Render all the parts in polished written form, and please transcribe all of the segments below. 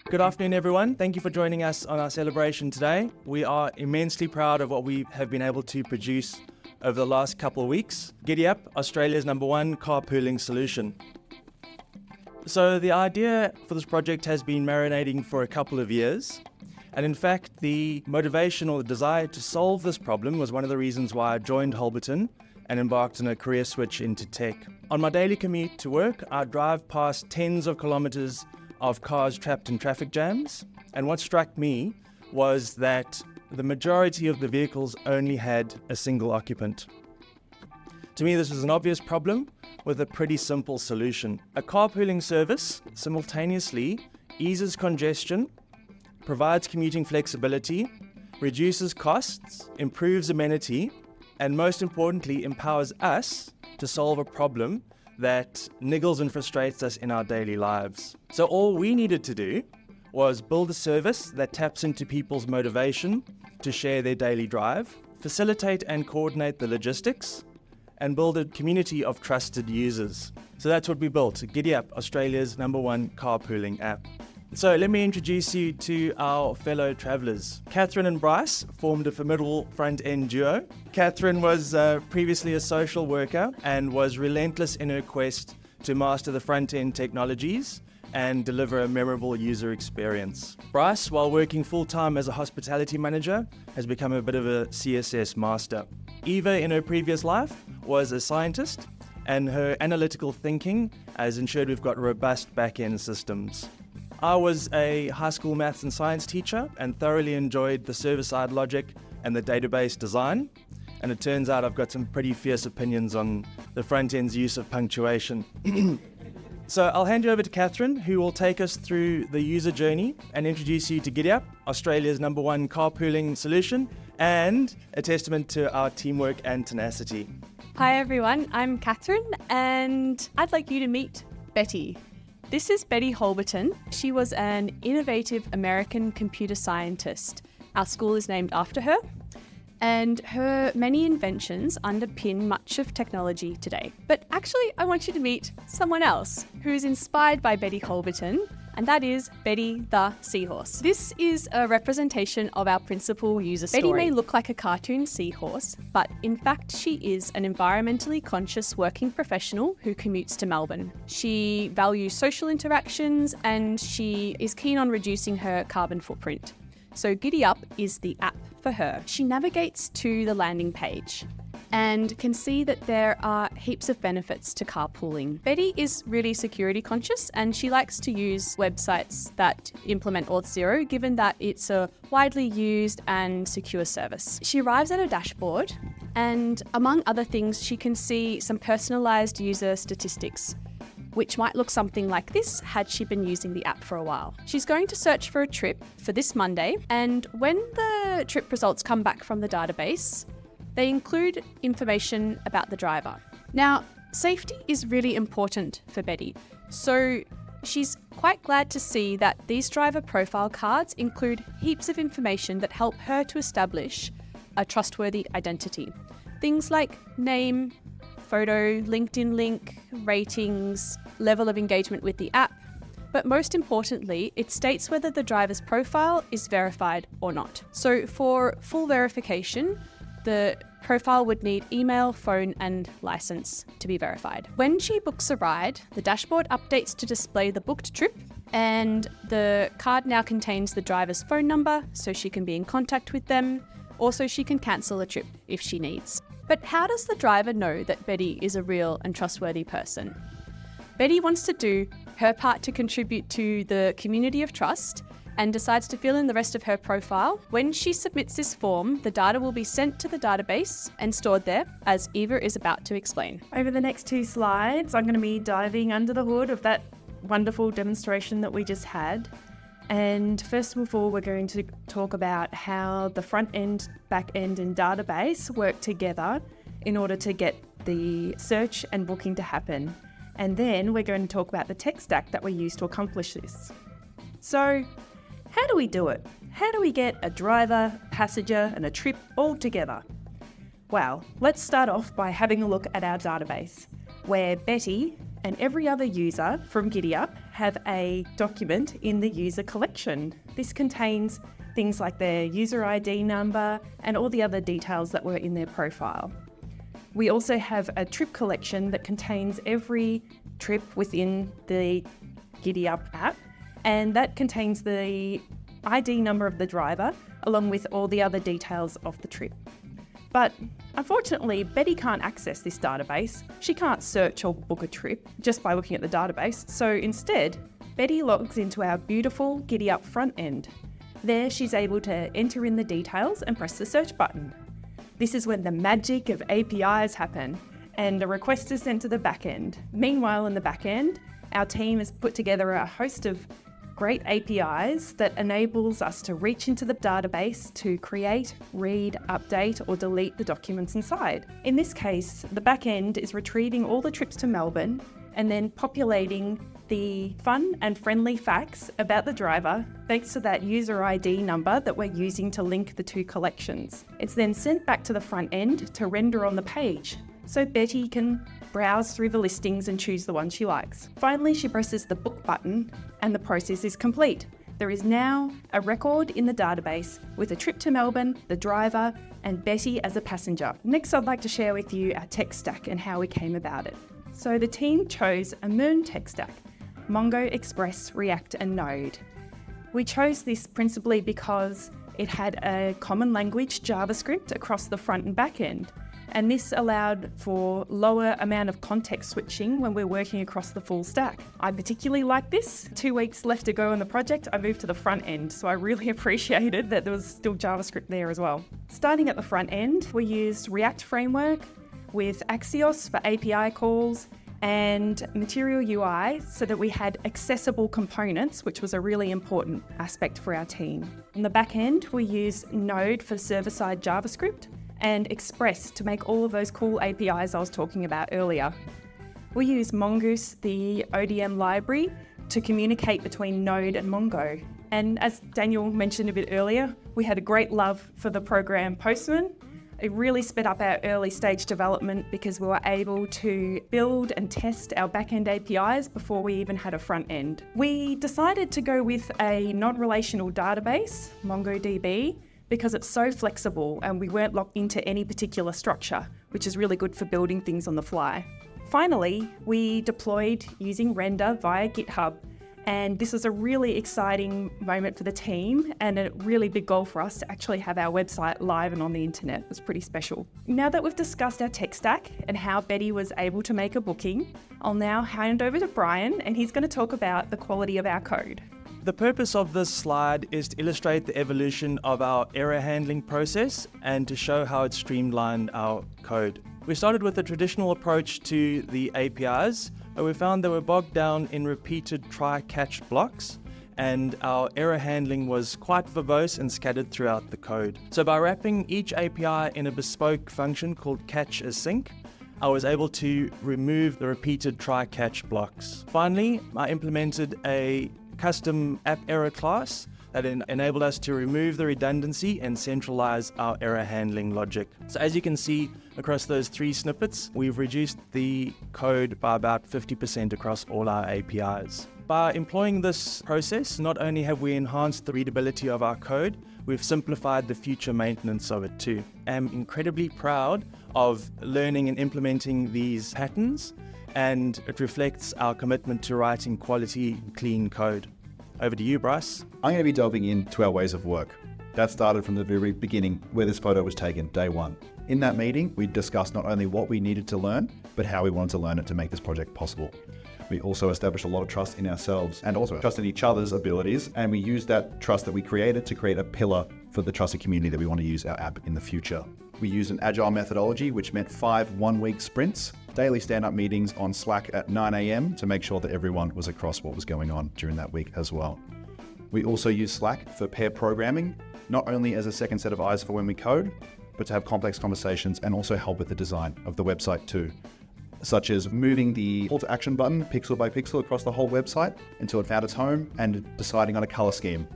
Good afternoon, everyone. Thank you for joining us on our celebration today. We are immensely proud of what we have been able to produce over the last couple of weeks. GiddyUp, Australia's #1 carpooling solution. So the idea for this project has been marinating for a couple of years. And in fact, the motivation or the desire to solve this problem was one of the reasons why I joined Holberton and embarked on a career switch into tech. On my daily commute to work, I drive past tens of kilometers of cars trapped in traffic jams. And what struck me was that the majority of the vehicles only had a single occupant. To me, this was an obvious problem with a pretty simple solution. A carpooling service simultaneously eases congestion, provides commuting flexibility, reduces costs, improves amenity, and most importantly, empowers us to solve a problem that niggles and frustrates us in our daily lives. So all we needed to do was build a service that taps into people's motivation to share their daily drive, facilitate and coordinate the logistics, and build a community of trusted users. So that's what we built, GiddyUp, Australia's #1 carpooling app. So let me introduce you to our fellow travellers. Kathryn and Bryce formed a formidable front-end duo. Kathryn was previously a social worker and was relentless in her quest to master the front-end technologies and deliver a memorable user experience. Bryce, while working full-time as a hospitality manager, has become a bit of a CSS master. Eva, in her previous life, was a scientist, and her analytical thinking has ensured we've got robust back-end systems. I was a high school maths and science teacher and thoroughly enjoyed the server-side logic and the database design. And it turns out I've got some pretty fierce opinions on the front-end's use of punctuation. So I'll hand you over to Kathryn, who will take us through the user journey and introduce you to GiddyUp, Australia's #1 carpooling solution, and a testament to our teamwork and tenacity. Hi everyone, I'm Kathryn, and I'd like you to meet Betty. This is Betty Holberton. She was an innovative American computer scientist. Our school is named after her, and her many inventions underpin much of technology today. But actually, I want you to meet someone else who is inspired by Betty Holberton, and that is Betty the Seahorse. This is a representation of our principal user story. Betty may look like a cartoon seahorse, but in fact she is an environmentally conscious working professional who commutes to Melbourne. She values social interactions and she is keen on reducing her carbon footprint. So GiddyUp is the app for her. She navigates to the landing page and can see that there are heaps of benefits to carpooling. Betty is really security conscious and she likes to use websites that implement Auth0, given that it's a widely used and secure service. She arrives at a dashboard and among other things, she can see some personalized user statistics, which might look something like this had she been using the app for a while. She's going to search for a trip for this Monday, and when the trip results come back from the database, they include information about the driver. Now, safety is really important for Betty, so she's quite glad to see that these driver profile cards include heaps of information that help her to establish a trustworthy identity. Things like name, photo, LinkedIn link, ratings, level of engagement with the app, but most importantly, it states whether the driver's profile is verified or not. So for full verification, the profile would need email, phone, and license to be verified. When she books a ride, the dashboard updates to display the booked trip, and the card now contains the driver's phone number so she can be in contact with them. Also, she can cancel a trip if she needs. But how does the driver know that Betty is a real and trustworthy person? Betty wants to do her part to contribute to the community of trust and decides to fill in the rest of her profile. When she submits this form, the data will be sent to the database and stored there, as Eva is about to explain. Over the next 2 slides, I'm going to be diving under the hood of that wonderful demonstration that we just had. And first of all, we're going to talk about how the front end, back end, and database work together in order to get the search and booking to happen. And then we're going to talk about the tech stack that we use to accomplish this. So, how do we do it? How do we get a driver, passenger, and a trip all together? Well, let's start off by having a look at our database, where Betty and every other user from GiddyUp have a document in the user collection. This contains things like their user ID number and all the other details that were in their profile. We also have a trip collection that contains every trip within the GiddyUp app, and that contains the ID number of the driver along with all the other details of the trip. But unfortunately, Betty can't access this database. She can't search or book a trip just by looking at the database. So instead, Betty logs into our beautiful GiddyUp front end. There, she's able to enter in the details and press the search button. This is when the magic of APIs happen and a request is sent to the back end. Meanwhile, in the back end, our team has put together a host of great APIs that enables us to reach into the database to create, read, update, or delete the documents inside. In this case, the back end is retrieving all the trips to Melbourne and then populating the fun and friendly facts about the driver thanks to that user ID number that we're using to link the two collections. It's then sent back to the front end to render on the page, so Betty can browse through the listings and choose the one she likes. Finally, she presses the book button and the process is complete. There is now a record in the database with a trip to Melbourne, the driver, and Betty as a passenger. Next, I'd like to share with you our tech stack and how we came about it. So the team chose a Moon tech stack: Mongo, Express, React, and Node. We chose this principally because it had a common language, JavaScript, across the front and back end. And this allowed for lower amount of context switching when we're working across the full stack. I particularly like this. 2 weeks left to go on the project, I moved to the front end, so I really appreciated that there was still JavaScript there as well. Starting at the front end, we used React framework with Axios for API calls and Material UI so that we had accessible components, which was a really important aspect for our team. On the back end, we used Node for server-side JavaScript and Express to make all of those cool APIs I was talking about earlier. We use Mongoose, the ODM library, to communicate between Node and Mongo. And as Daniel mentioned a bit earlier, we had a great love for the program Postman. It really sped up our early stage development because we were able to build and test our back-end APIs before we even had a front end. We decided to go with a non-relational database, MongoDB, because it's so flexible and we weren't locked into any particular structure, which is really good for building things on the fly. Finally, we deployed using Render via GitHub, and this was a really exciting moment for the team and a really big goal for us to actually have our website live and on the internet. It was pretty special. Now that we've discussed our tech stack and how Betty was able to make a booking, I'll now hand over to Bryan and he's going to talk about the quality of our code. The purpose of this slide is to illustrate the evolution of our error handling process and to show how it streamlined our code. We started with a traditional approach to the APIs, but we found they were bogged down in repeated try-catch blocks, and our error handling was quite verbose and scattered throughout the code. So by wrapping each API in a bespoke function called catch async, I was able to remove the repeated try-catch blocks. Finally, I implemented a custom app error class that enabled us to remove the redundancy and centralize our error handling logic. So as you can see across those 3 snippets, we've reduced the code by about 50% across all our APIs. By employing this process, not only have we enhanced the readability of our code, we've simplified the future maintenance of it too. I'm incredibly proud of learning and implementing these patterns, and it reflects our commitment to writing quality, clean code. Over to you, Bryce. I'm going to be delving into our ways of work. That started from the very beginning where this photo was taken, day 1. In that meeting, we discussed not only what we needed to learn, but how we wanted to learn it to make this project possible. We also established a lot of trust in ourselves and also trust in each other's abilities, and we used that trust that we created to create a pillar for the trusted community that we want to use our app in the future. We used an agile methodology, which meant 5 one-week sprints, daily stand-up meetings on Slack at 9 a.m. to make sure that everyone was across what was going on during that week as well. We also use Slack for pair programming, not only as a second set of eyes for when we code, but to have complex conversations and also help with the design of the website too, such as moving the call to action button pixel by pixel across the whole website until it found its home and deciding on a color scheme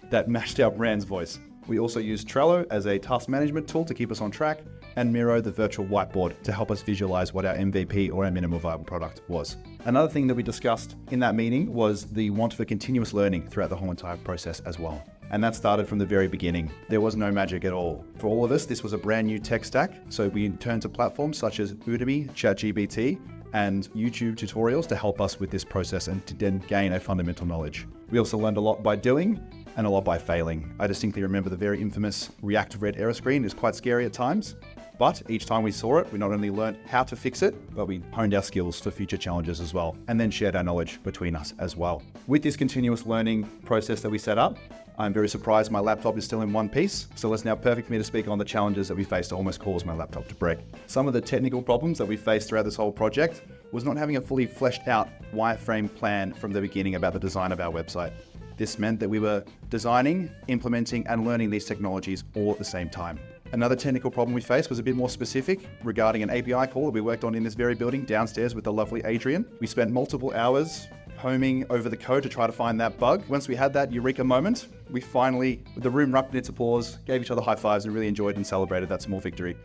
that matched our brand's voice. We also use Trello as a task management tool to keep us on track, and Miro, the virtual whiteboard, to help us visualize what our MVP or our minimum viable product was. Another thing that we discussed in that meeting was the want for continuous learning throughout the whole entire process as well. And that started from the very beginning. There was no magic at all. For all of us, this was a brand new tech stack. So we turned to platforms such as Udemy, ChatGPT, and YouTube tutorials to help us with this process and to then gain a fundamental knowledge. We also learned a lot by doing and a lot by failing. I distinctly remember the very infamous React red error screen. It was quite scary at times, but each time we saw it, we not only learned how to fix it, but we honed our skills for future challenges as well, and then shared our knowledge between us as well. With this continuous learning process that we set up, I'm very surprised my laptop is still in one piece, so it's now perfect for me to speak on the challenges that we faced to almost cause my laptop to break. Some of the technical problems that we faced throughout this whole project was not having a fully fleshed out wireframe plan from the beginning about the design of our website. This meant that we were designing, implementing, and learning these technologies all at the same time. Another technical problem we faced was a bit more specific regarding an API call that we worked on in this very building downstairs with the lovely Adrian. We spent multiple hours homing over the code to try to find that bug. Once we had that eureka moment, we finally, the room erupted into applause, gave each other high fives, and really enjoyed and celebrated that small victory.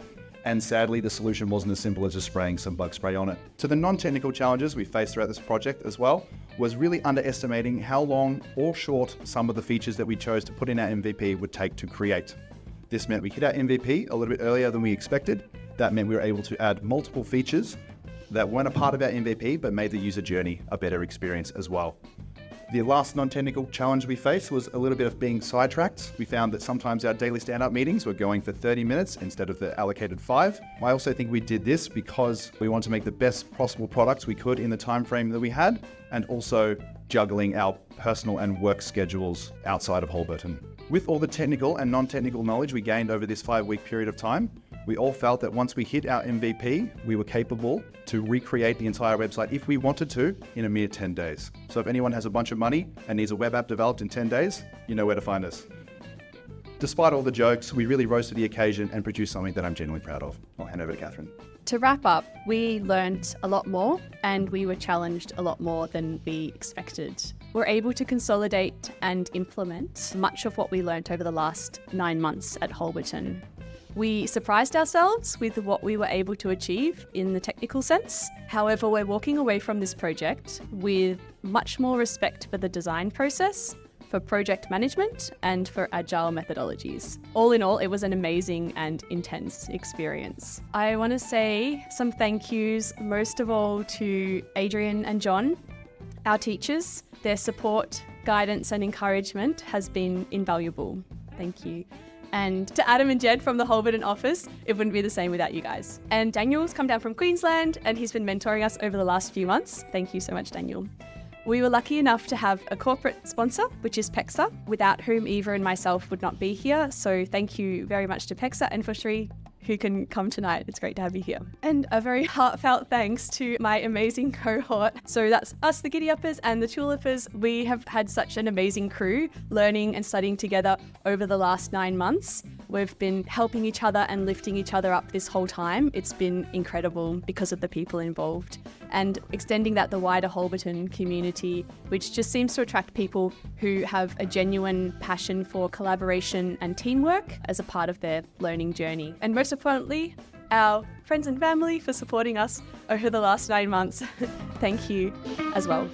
And sadly, the solution wasn't as simple as just spraying some bug spray on it. So the non-technical challenges we faced throughout this project as well was really underestimating how long or short some of the features that we chose to put in our MVP would take to create. This meant we hit our MVP a little bit earlier than we expected. That meant we were able to add multiple features that weren't a part of our MVP, but made the user journey a better experience as well. The last non-technical challenge we faced was a little bit of being sidetracked. We found that sometimes our daily stand-up meetings were going for 30 minutes instead of the allocated 5. I also think we did this because we wanted to make the best possible products we could in the time frame that we had, and also juggling our personal and work schedules outside of Holberton. With all the technical and non-technical knowledge we gained over this 5-week period of time, we all felt that once we hit our MVP, we were capable to recreate the entire website if we wanted to in a mere 10 days. So if anyone has a bunch of money and needs a web app developed in 10 days, you know where to find us. Despite all the jokes, we really rose to the occasion and produced something that I'm genuinely proud of. I'll hand over to Kathryn. To wrap up, we learned a lot more and we were challenged a lot more than we expected. We're able to consolidate and implement much of what we learned over the last 9 months at Holberton. We surprised ourselves with what we were able to achieve in the technical sense. However, we're walking away from this project with much more respect for the design process, for project management, and for agile methodologies. All in all, it was an amazing and intense experience. I want to say some thank yous, most of all to Adrian and John, our teachers. Their support, guidance, and encouragement has been invaluable. Thank you. And to Adam and Jed from the Holberton office, it wouldn't be the same without you guys. And Daniel's come down from Queensland and he's been mentoring us over the last few months. Thank you so much, Daniel. We were lucky enough to have a corporate sponsor, which is PEXA, without whom Eva and myself would not be here. So thank you very much to PEXA and for Shri, who can come tonight. It's great to have you here. And a very heartfelt thanks to my amazing cohort. So that's us, the GiddyUppers and the Tulipers. We have had such an amazing crew learning and studying together over the last 9 months. We've been helping each other and lifting each other up this whole time. It's been incredible because of the people involved. And extending that the wider Holberton community, which just seems to attract people who have a genuine passion for collaboration and teamwork as a part of their learning journey. And most importantly, our friends and family for supporting us over the last 9 months. Thank you as well.